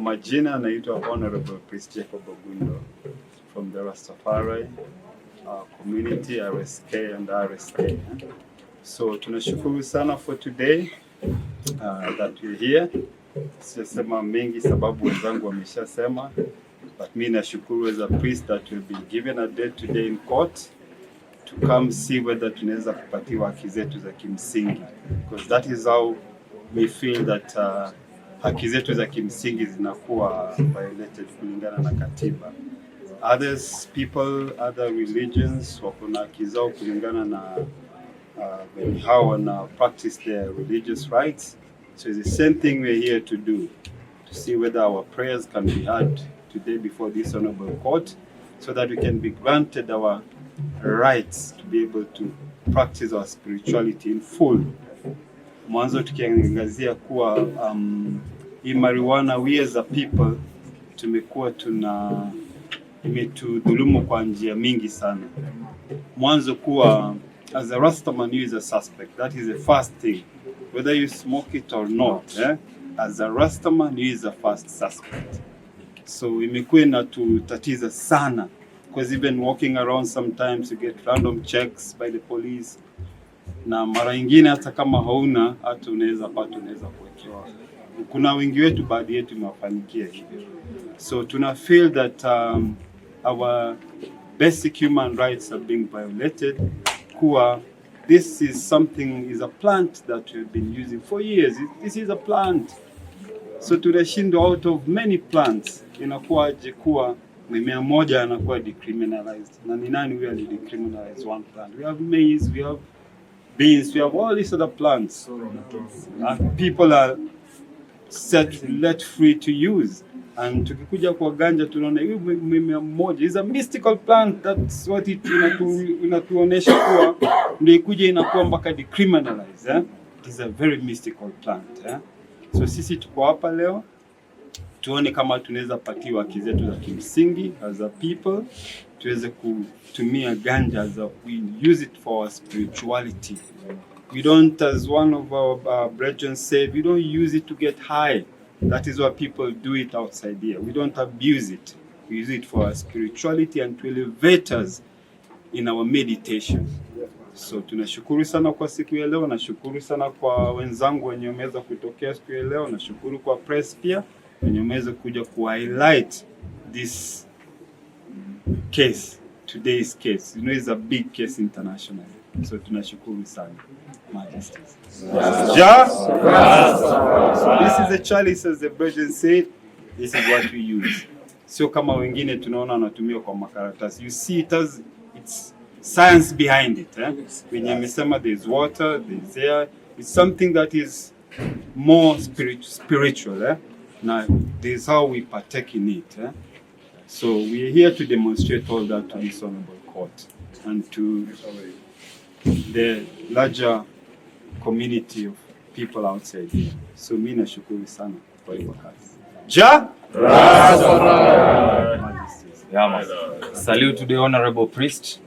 Kwa majina naitwa Honorable Priest Jacob Ogundo from the Rastafari community, RSK and RSK. So tunashukuru sana for today that you're here. Sisema mengi sababu wenzangu wameshasema, but mimi nashukuru as a priest that we've been given a date today in court to come see whether tunaweza kupatiwa haki zetu za kimsingi, because that is how we feel that haki zetu za kimsingi zinakuwa violated kulingana na katiba. Other religions wako na haki zao kulingana na how wana practice their religious rights. So it's the same thing we're here to do, to see whether our prayers can be heard today before this honorable court, so that we can be granted our rights to be able to practice our spirituality in full. Mwanzo tukiangazia kuwa hii marijuana, we as a people tumekuwa imetudhulumu kwa njia mingi sana. Mwanzo kuwa as a Rastaman you is a suspect. That is the first thing. Whether you smoke it or not, as a Rastaman you is a first suspect. So imekuwa inatutatiza sana, because even walking around sometimes you get random checks by the police. Na mara nyingine hata kama hauna, hata unaweza kuwekewa. Kuna wengi wetu, baadhi yetu imewafanikia hivyo. So tuna feel that our basic human rights are being violated. Kuwa this is a plant that we've been using for years. This is a plant. So tunashindwa out of many plants, inakuwaje kuwa mimea moja anakuwa decriminalized? Na ni nani huyo decriminalize one plant? We have maize, we have beans, we have all these other plants. And people are let free to use. And tukikuja kwa ganja tunaona hiyo mimea moja is a mystical plant. That's what it inatuonesha kuwa ndio ikuje inakuwa mpaka decriminalize. It is a very mystical plant. So sisi tuko hapa leo tuone kama tunaweza patiwa haki zetu za kimsingi as a people, tuweze kutumia ganja we use it for our spirituality. We don't, as one of our brethren said, we don't use it to get high. That is why people do it outside here. We don't abuse it. We use it for our spirituality and to elevate us in our meditation. So tunashukuru sana kwa siku ya leo, nashukuru sana kwa wenzangu wenye wameweza kutokea siku ya leo, nashukuru kwa press pia wenye wameweza kuja ku-highlight this case, today's case. You know, it's a big case internationally. So tunashukuru sana. Majesties. So this is a chalice, as the Virgin said. This is what we use. So kama wengine tunaona wanatumia kwa makaratasi. You see it as it's science behind it. When amesema there's water, there's air. It's something that is more spiritual. Now this is how we partake in it. So we are here to demonstrate all that to this honorable court and to the larger community of people outside here. So mimi nashukuru sana kwa hiyo kazi. Salute to the honorable priest,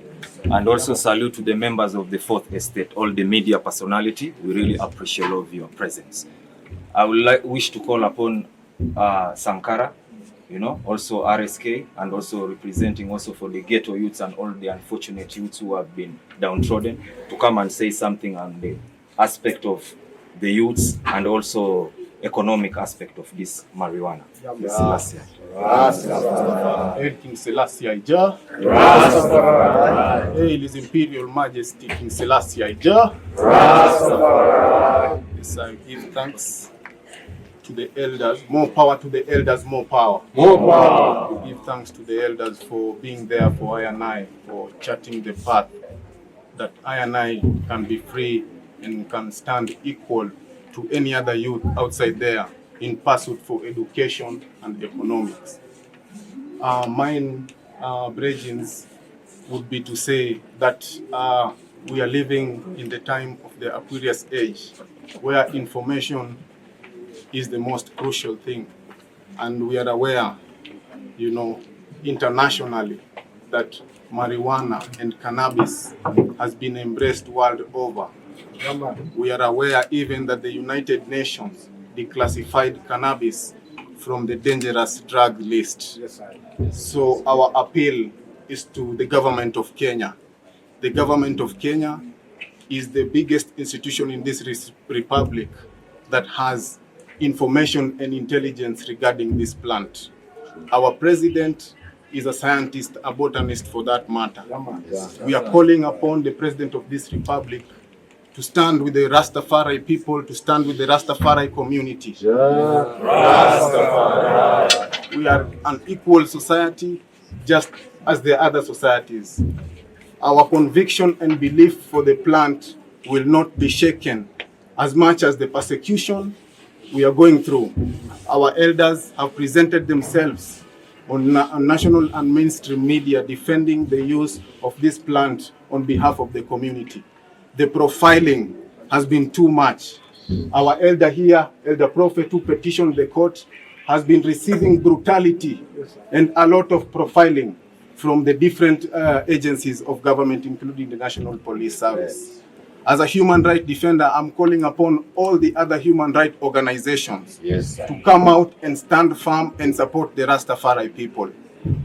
and also salute to the members of the Fourth Estate, all the media personality. We really appreciate all of your presence. I would wish to call upon Sankara, also RSK, and also representing also for the ghetto youths and all the unfortunate youths who have been downtrodden, to come and say something on the aspect of the youths and also economic aspect of this marijuana. King Selassie Ija. Hail His Imperial Majesty King Selassie Ija. Yes, I give thanks to the elders. More power to the elders, more power. More power. We give thanks to the elders for being there for I and I, for charting the path that I and I can be free and can stand equal to any other youth outside there in pursuit for education and economics. Mine, brethrens, would be to say that we are living in the time of the Aquarius age, where information is the most crucial thing. And we are aware, internationally, that marijuana and cannabis has been embraced world over. We are aware even that the United Nations declassified cannabis from the dangerous drug list. So our appeal is to the government of Kenya. The government of Kenya is the biggest institution in this republic that has information and intelligence regarding this plant. Our president is a scientist, a botanist for that matter. We are calling upon the president of this republic to stand with the Rastafari people, to stand with the Rastafari community. Rastafari. We are an equal society, just as the other societies. Our conviction and belief for the plant will not be shaken as much as the persecution we are going through. Our elders have presented themselves on national and mainstream media defending the use of this plant on behalf of the community. The profiling has been too much. Our elder here, Elder Prophet, who petitioned the court, has been receiving brutality and a lot of profiling from the different agencies of government, including the National Police Service. As a human rights defender, I'm calling upon all the other human rights organizations to come out and stand firm and support the Rastafari people.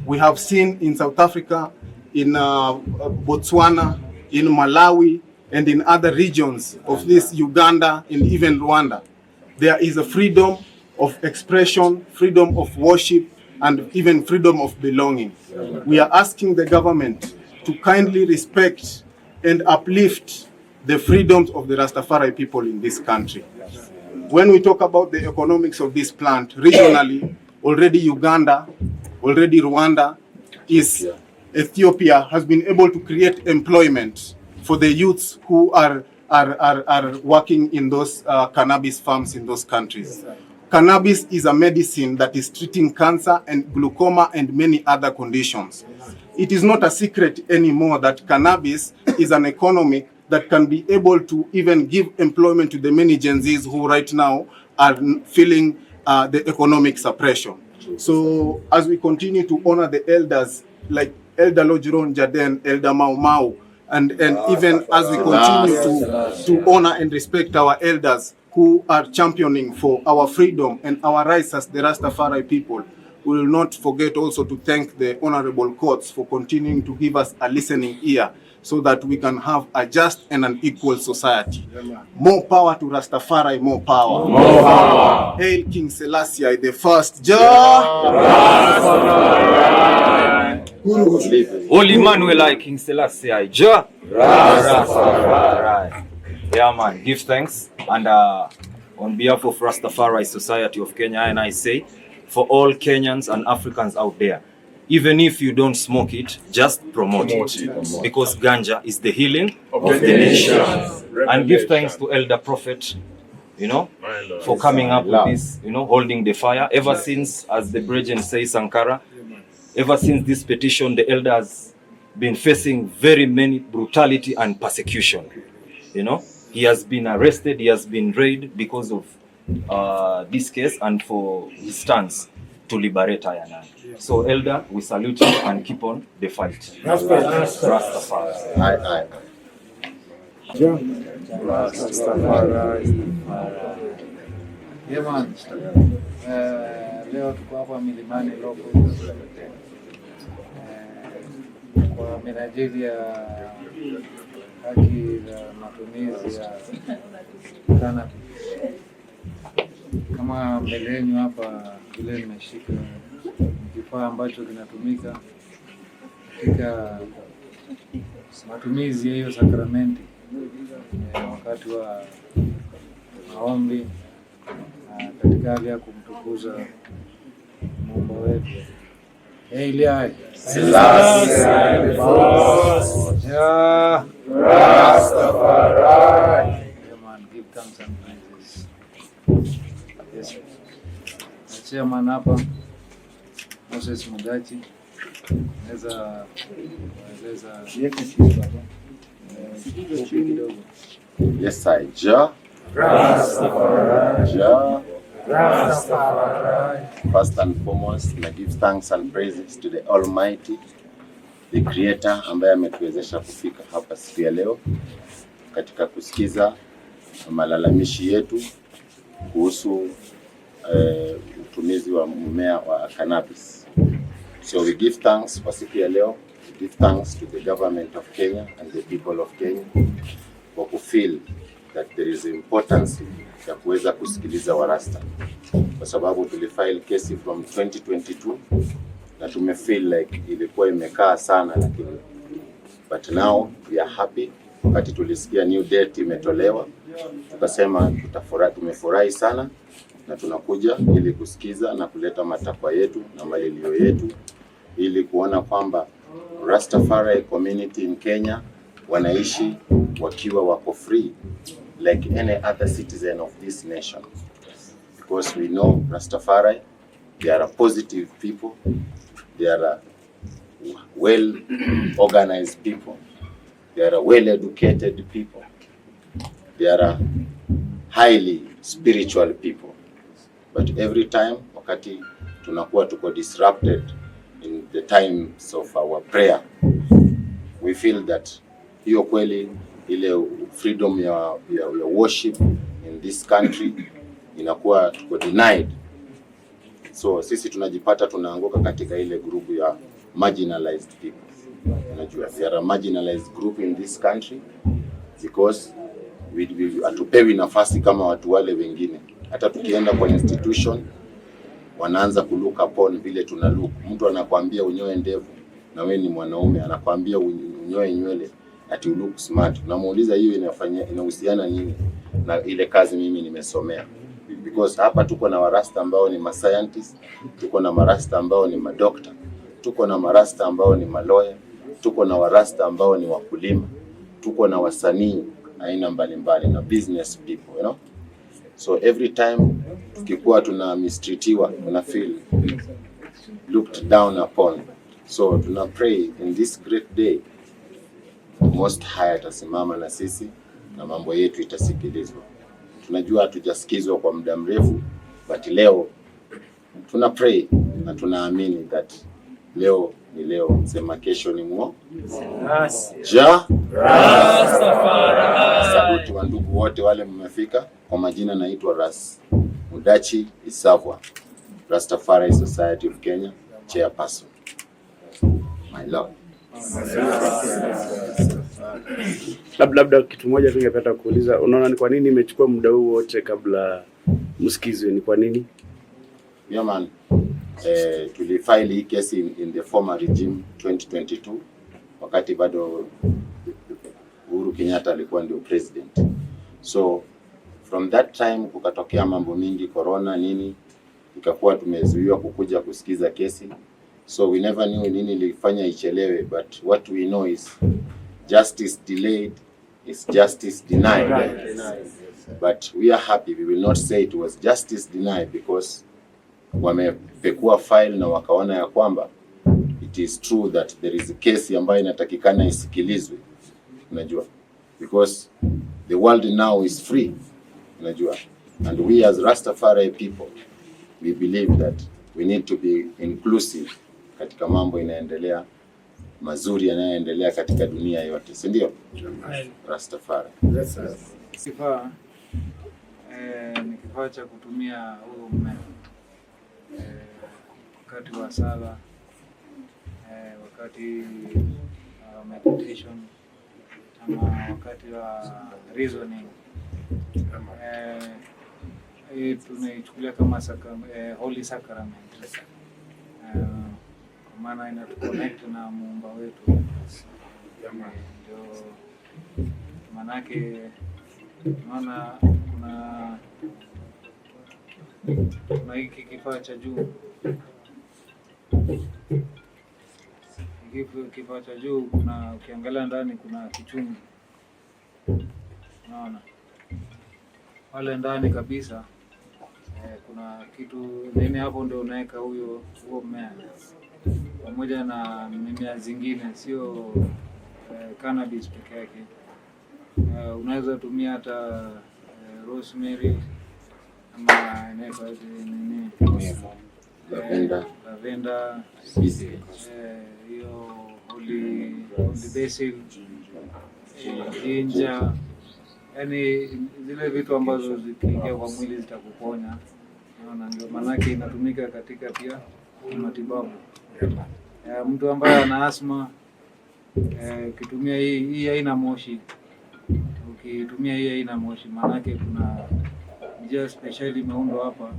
We have seen in South Africa, in Botswana, in Malawi, and in other regions of this Uganda and even Rwanda, there is a freedom of expression, freedom of worship, and even freedom of belonging. We are asking the government to kindly respect and uplift the freedoms of the Rastafari people in this country. When we talk about the economics of this plant, regionally, already Uganda, already Rwanda, Ethiopia has been able to create employment for the youths who are working in those cannabis farms in those countries. Cannabis is a medicine that is treating cancer and glaucoma and many other conditions. It is not a secret anymore that cannabis is an economic that can be able to even give employment to the many Gen Zs who right now are feeling the economic suppression. So as we continue to honor the elders like Elder Lojiron Jaden, Elder Mau Mau, and even as we continue to honor and respect our elders who are championing for our freedom and our rights as the Rastafari people, we will not forget also to thank the honorable courts for continuing to give us a listening ear so that we can have a just and an equal society. More power to Rastafari, more power. More power. Hail King Selassie the first. Holy Emmanuel, I King Selassie, Rastafari. Yeah, man, give thanks. And on behalf of Rastafari Society of Kenya, and I say, for all Kenyans and Africans out there, even if you don't smoke it, just promote it. Because ganja is the healing of the nation. And give thanks to Elder Prophet, for coming up with this, holding the fire. Ever since, as the Brethren say, Sankara, ever since this petition, the elder has been facing very many brutality and persecution. He has been arrested, he has been raided because of this case and for his stance to liberate Ayanan. So, Elder, we salute you and keep on the fight. Rastafari. Aye. Yeah, man. Leo tuko hapa milimani loko kwa minajili ya haki za matumizi ya cannabis. Kama mbele yenu hapa vile nimeshika kifaa ambacho kinatumika katika matumizi ya hiyo sakramenti wakati wa maombi na katika hali ya kumtukuza Mungu wetu. Legalize. Rastafari. Come on, give thanks and praises. Yes. Chairman hapa Moses Mugachi naweza kidogo. Yes, I Rastafari. First and foremost, I give thanks and praises to the Almighty, the Creator, ambaye ametuwezesha kufika hapa siku ya leo katika kusikiza malalamishi yetu kuhusu utumizi wa mmea wa cannabis. So we give thanks kwa siku ya leo. We give thanks to the government of Kenya and the people of Kenya for who feel that there is importance ya kuweza kusikiliza Warasta, kwa sababu tulifile kesi from 2022 na tumefeel like ilikuwa imekaa sana, lakini but now we are happy. Wakati tulisikia new date imetolewa, tukasema tumefurahi sana na tunakuja ili kusikiza na kuleta matakwa yetu na malilio yetu, ili kuona kwamba Rastafari community in Kenya wanaishi wakiwa wako free like any other citizen of this nation, because we know Rastafari, they are a positive people, they are a well organized people, they are a well educated people, they are a highly spiritual people. But every time wakati tunakuwa tuko disrupted in the times of our prayer, we feel that hiyo kweli ile freedom ya worship in this country inakuwa tuko denied. So sisi tunajipata tunaanguka katika ile group ya marginalized people. Unajua, we are a marginalized group in this country because we hatupewi nafasi kama watu wale wengine. Hata tukienda kwa institution wanaanza kulook upon vile tuna look. Mtu anakuambia unyoe ndevu na wewe ni mwanaume, anakuambia unyoe nywele ati you look smart. Unamuuliza hiyo inahusiana nini na ile kazi mimi nimesomea? Because hapa tuko na Warasta ambao ni ma-scientists, tuko na Marasta ambao ni madokta, tuko na Marasta ambao ni malawyer, tuko na Warasta ambao ni wakulima, tuko na wasanii aina mbalimbali na business people, you know. So every time tukikuwa tuna mistreatiwa, tuna feel looked down upon. So tuna pray in this great day Most High atasimama na sisi na mambo yetu itasikilizwa. Tunajua hatujasikizwa kwa muda mrefu, but leo tuna pray na tunaamini that leo ni leo, sema kesho ni mwo Rastafari. Saluti wa ndugu wote wale mmefika. Kwa majina naitwa Ras Mudachi Isavwa, Rastafari Society of Kenya chairperson. My lord. Labda kitu moja tungependa kuuliza, unaona ni kwa nini imechukua muda huu wote kabla msikizwe? Ni kwa nini? Yeah man, tulifile hii kesi in the former regime 2022 wakati bado Uhuru Kenyatta alikuwa ndio president. So from that time kukatokea mambo mingi, corona nini, ikakuwa tumezuiwa kukuja kusikiza kesi. So we never knew nini ilifanya ichelewe, but what we know is justice delayed is justice denied. But we are happy. We will not say it was justice denied because wamepekua file na wakaona ya kwamba it is true that there is a case ambayo inatakikana isikilizwe. Unajua, because the world now is free. Unajua, and we as Rastafari people, we believe that we need to be inclusive katika mambo inaendelea mazuri yanayoendelea katika dunia yote, si ndio? Rastafari. Kifaa ni kifaa cha kutumia huo mmea wakati wa sala, wakati meditation, ama wakati wa reasoning. Tunaichukulia kama holy sacrament. Kwa maana inatuconnect na Muumba wetu. Ndio manake unaona kuna hiki kifaa cha juu. Kifaa cha juu kuna, ukiangalia ndani kuna kichungi. Unaona? Wale ndani kabisa kuna kitu nini hapo, ndio unaweka huo mmea pamoja na mimea zingine, sio cannabis peke yake. Unaweza tumia hata rosemary ama inaitwa nini, lavender, hiyo holy basil, ginger, yani zile vitu ambazo zikiingia kwa mwili zitakuponya Na ndio maanake inatumika katika pia matibabu. Mtu ambaye ana asma ukitumia hii haina moshi. Ukitumia hii haina moshi, maanake kuna njia speciali imeundwa hapa,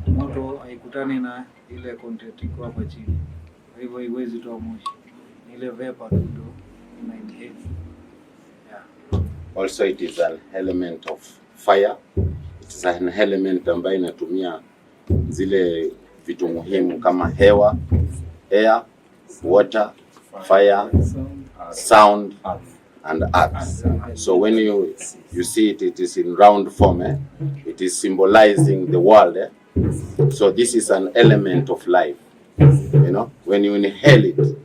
moto haikutani na ile content iko hapa chini, kwa hivyo haiwezi toa moshi, ile vapor tu ndio ina inhale. Also it is an element of fire. It is an element ambayo inatumia zile vitu muhimu kama hewa, air, water, fire, sound and earth. So when you see it, it is in round form. It is symbolizing the world. So this is an element of life. You know, when you inhale it,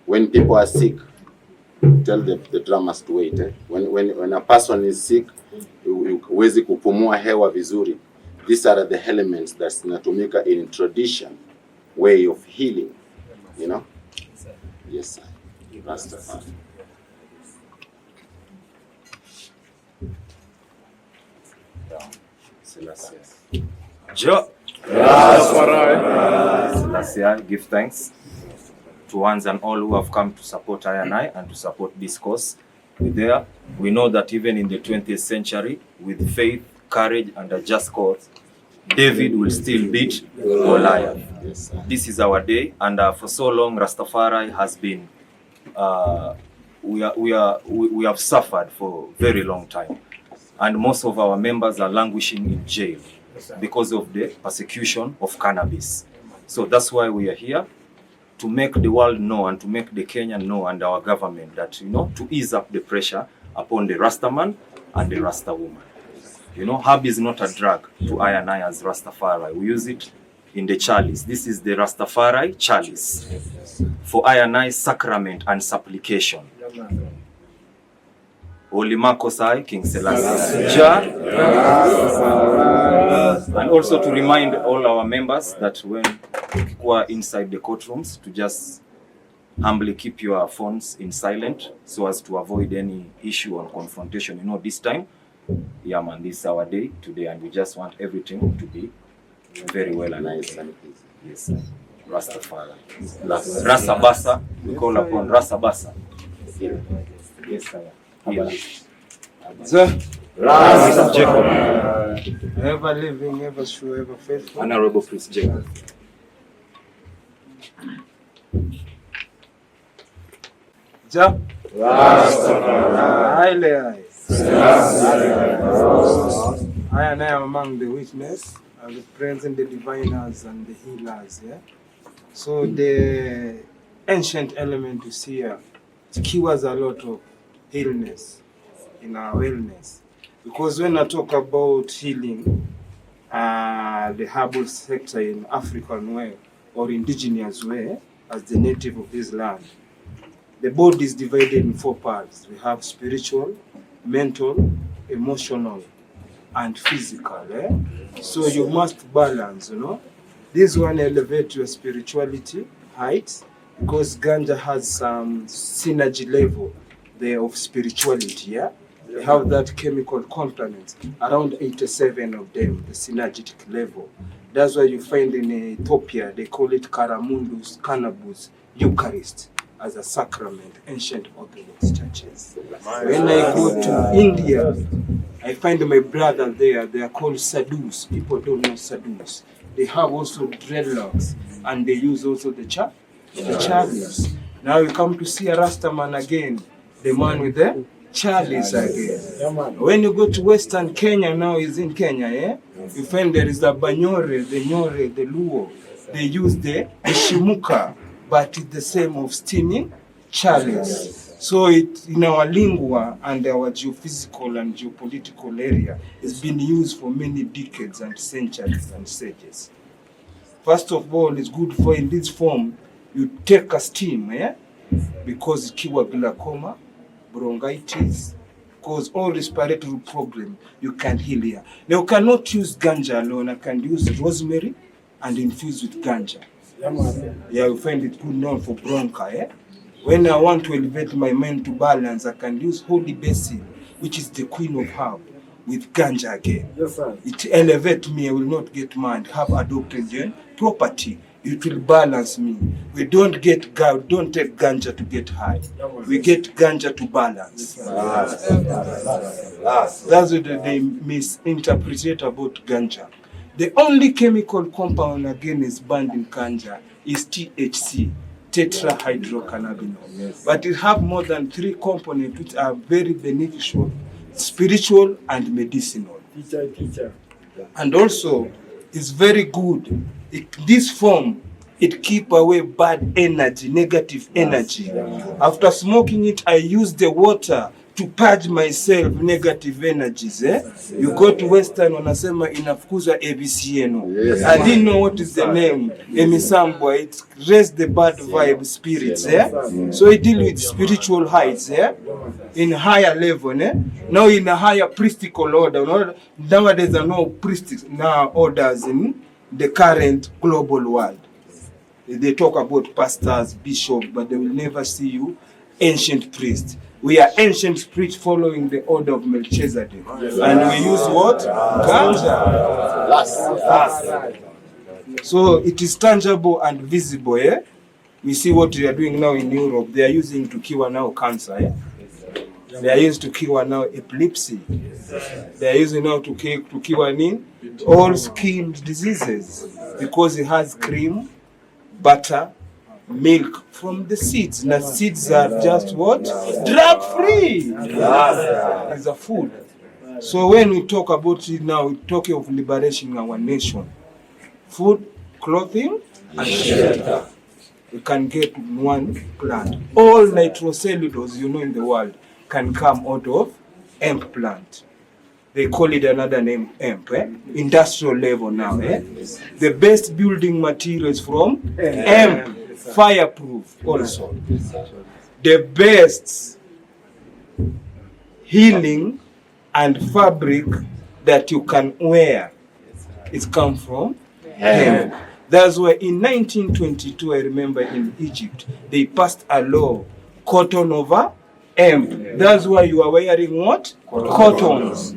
when people are sick, tell the drummers to wait. When a person is sick, huwezi kupumua hewa vizuri. These are the elements that zinatumika in tradition way of healing. You know? Yes, sir. Rastafari. Selassie, give thanks to ones and all who have come to support I and to support this cause. We know that even in the 20th century, with faith, courage, and a just cause, David will still beat Goliath. Yes, This is our day, and for so long, Rastafari has been. We have suffered for a very long time, and most of our members are languishing in jail because of the persecution of cannabis. So that's why we are here, to make the world know and to make the Kenyan know and our government that, you know, to ease up the pressure upon the Rastaman and the Rasta woman. You know, herb is not a drug to I as Rastafari. We use it in the chalice. This is the Rastafari chalice for I sacrament and supplication. Olimakosai, King Selassie. And also to remind all our members that when you are inside the courtrooms, to just humbly keep your phones in silent so as to avoid any issue or confrontation. You know, this time, yeah man, this is our day today, and we just want everything to be very well and nice and easy. Yes, sir. Rastafari. Rasabasa. We call upon Rasabasa. Yes, sir. Sir, Jacob. Ever living, ever true, ever faithful. Honorable Priest Jacob. Ja. I am among the witness, the friends and the diviners and the healers. Yeah. So the ancient element is here. It cures a lot of illness in our wellness. Because when I talk about healing, the herbal sector in African way or indigenous way, as the native of this land, the body is divided in 4 parts. We have spiritual, mental, emotional, and physical. So you must balance, you know. This one elevates your spirituality height, because ganja has some synergy level there of spirituality. Yeah, they have that chemical components, around 87 of them, the synergetic level. That's why you find in Ethiopia they call it Karamundus Cannabis Eucharist as a sacrament, ancient Orthodox churches. When I go to India, I find my brother there. They are called sadhus. People don't know sadhus. They have also dreadlocks, and they use also the chalice. Now you come to see a Rastaman again, the man with the chalice again. When you go to Western Kenya, now is in Kenya, you find there is the Banyore, the Nyore, the Luo. They use the Shimuka, but it's the same of steaming chalice. So it, in our lingua and our geophysical and geopolitical area, it's been used for many decades and centuries and sages. First of all, it's good for in this form, you take a steam, because it cures glaucoma, bronchitis, cause all respiratory problem, you can heal here. Now you cannot use ganja alone, I can use rosemary and infuse with ganja. Yeah, you find it good known for bronchi. When I want to elevate my mind to balance, I can use holy basil, which is the queen of herb, with ganja again. Yes, sir. It elevate me, I will not get mad, have adopted property. It will balance me. We don't take ganja to get high. We get ganja to balance. That's what they misinterpret about ganja. The only chemical compound again is banned in ganja is THC, tetrahydrocannabinol. Yes. But it have more than 3 components which are very beneficial, spiritual and medicinal. Teacher. And also, it's very good. This form, it keep away bad energy, negative energy. After smoking it, I use the water to purge myself negative energies. You go to Western, wanasema inafukuza ABCNO. Yes. I didn't know what is the name. Emisambwa, it raise the bad vibe spirits. So it deal with spiritual heights. In higher level. Now in a higher priestical order. Nowadays there are no priests now orders in the current global world. They talk about pastors, bishops, but they will never see you ancient priests. We are ancient priests following the order of Melchizedek. And we use what? Ganja. So it is tangible and visible. We see what they are doing now in Europe. They are using to cure now cancer. They are used to cure now epilepsy. They are using now to cure all skin diseases because it has cream, butter, milk from the seeds. And the seeds are just what? Drug free. It's a food. So when we talk about it now, we talk of liberation in our nation. Food, clothing, and shelter. We can get one plant. All nitrocellulose in the world can come out of hemp plant. They call it another name, hemp. Industrial level now. The best building materials from hemp. Fireproof also. The best healing and fabric that you can wear is come from hemp. That's why in 1922, I remember in Egypt, they passed a law, cotton over hemp. That's why you are wearing what? Cottons.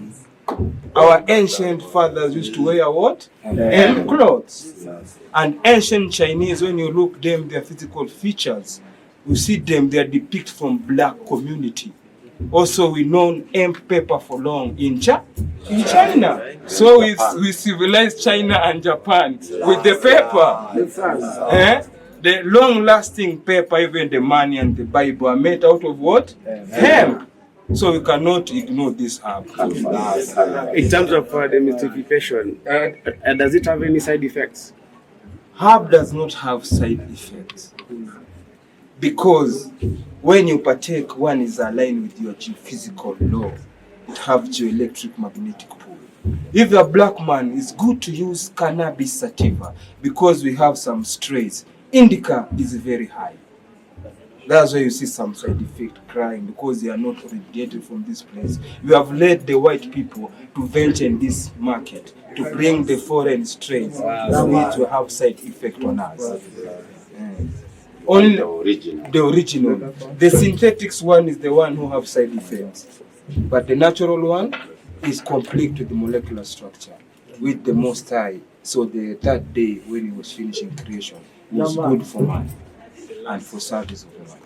Our ancient fathers used to wear what? Hemp clothes. And ancient Chinese, when you look them, their physical features, you see them, they are depicted from black community. Also, we know hemp paper for long in China. So we civilized China and Japan with the paper. The long-lasting paper, even the money and the Bible are made out of what? Hemp. So we cannot ignore this herb. In terms of demystification, does it have any side effects? Herb does not have side effects because when you partake, one is aligned with your geophysical law. It has geoelectric magnetic pole. If you're a black man, it's good to use cannabis sativa because we have some strains. Indica is very high. That's why you see some side effect crying because they are not originated from this place. You have led the white people to venture in this market to bring the foreign strains which will have side effect on us. Only the original. The synthetics one is the one who have side effects. But the natural one is complete with the molecular structure with the Most High. So the third day when he was finishing creation, it was good for man and for service of man.